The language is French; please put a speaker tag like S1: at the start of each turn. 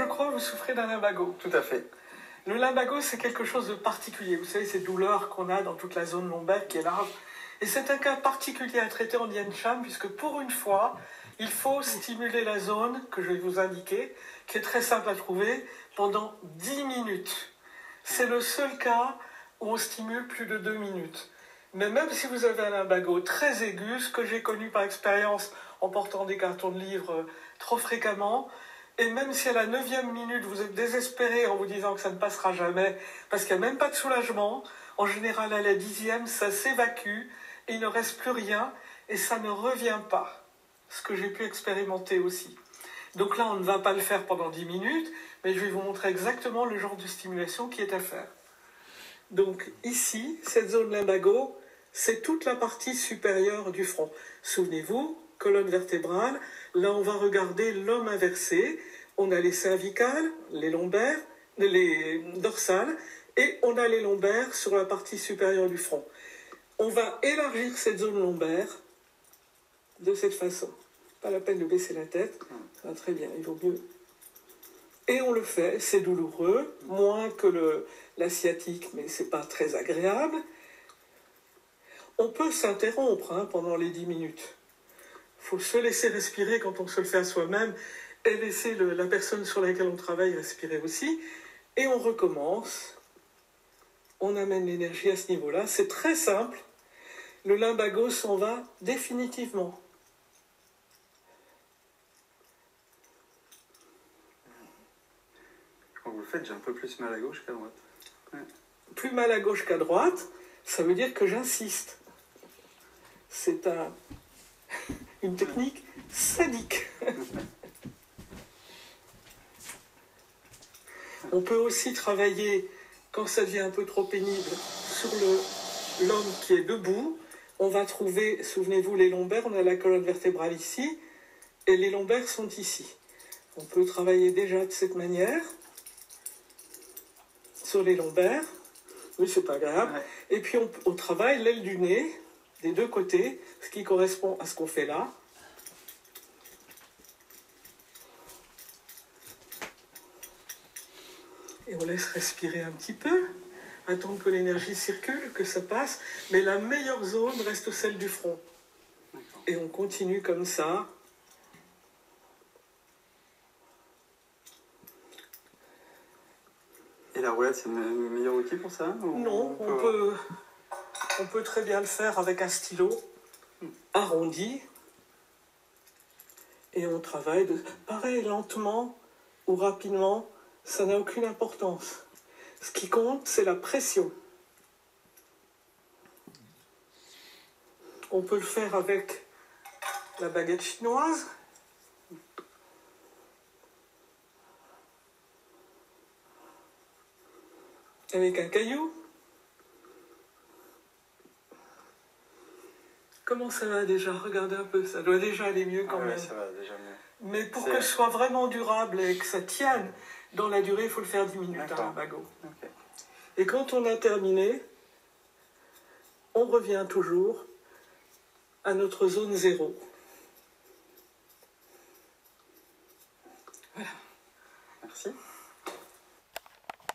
S1: crois, vous souffrez d'un lumbago.
S2: Tout à fait.
S1: Le lumbago, c'est quelque chose de particulier. Vous savez, ces douleurs qu'on a dans toute la zone lombaire qui est large. Et c'est un cas particulier à traiter en Yen Shan, puisque pour une fois, il faut stimuler la zone que je vais vous indiquer, qui est très simple à trouver, pendant 10 minutes. C'est le seul cas où on stimule plus de 2 minutes. Mais même si vous avez un lumbago très aigu, ce que j'ai connu par expérience en portant des cartons de livres trop fréquemment, et même si à la 9e minute vous êtes désespéré en vous disant que ça ne passera jamais, parce qu'il n'y a même pas de soulagement, en général à la 10e ça s'évacue, et il ne reste plus rien, et ça ne revient pas. Ce que j'ai pu expérimenter aussi. Donc là on ne va pas le faire pendant 10 minutes, mais je vais vous montrer exactement le genre de stimulation qui est à faire. Donc ici, cette zone lumbago, c'est toute la partie supérieure du front. Souvenez-vous, colonne vertébrale, là on va regarder l'homme inversé, on a les cervicales, les lombaires, les dorsales, et on a les lombaires sur la partie supérieure du front. On va élargir cette zone lombaire de cette façon. Pas la peine de baisser la tête, ah, très bien, il vaut mieux. Et on le fait, c'est douloureux, moins que l'asiatique, mais c'est pas très agréable. On peut s'interrompre pendant les 10 minutes. Il faut se laisser respirer quand on se le fait à soi-même et laisser la personne sur laquelle on travaille respirer aussi. Et on recommence. On amène l'énergie à ce niveau-là. C'est très simple. Le lumbago s'en va définitivement.
S2: Quand vous le faites, j'ai un peu plus mal à gauche qu'à droite. Ouais.
S1: Plus mal à gauche qu'à droite, ça veut dire que j'insiste. C'est une technique sadique. On peut aussi travailler, quand ça devient un peu trop pénible, sur l'homme qui est debout. On va trouver, souvenez-vous, les lombaires, on a la colonne vertébrale ici, et les lombaires sont ici. On peut travailler déjà de cette manière, sur les lombaires. Oui, c'est pas grave. Ouais. Et puis on travaille l'aile du nez, des deux côtés, ce qui correspond à ce qu'on fait là. Et on laisse respirer un petit peu, attendre que l'énergie circule, que ça passe. Mais la meilleure zone reste celle du front. Et on continue comme ça.
S2: Et la roulette, c'est le meilleur outil pour ça ou
S1: Non, on peut très bien le faire avec un stylo arrondi. Et on travaille, pareil, lentement ou rapidement, ça n'a aucune importance. Ce qui compte, c'est la pression. On peut le faire avec la baguette chinoise. Avec un caillou. Comment ça va déjà? Regardez un peu, ça doit déjà aller mieux quand même.
S2: Ça va déjà mieux.
S1: Mais pour que ce soit vraiment durable et que ça tienne dans la durée, il faut le faire 10 minutes, un lumbago.
S2: Okay.
S1: Et quand on a terminé, on revient toujours à notre zone 0.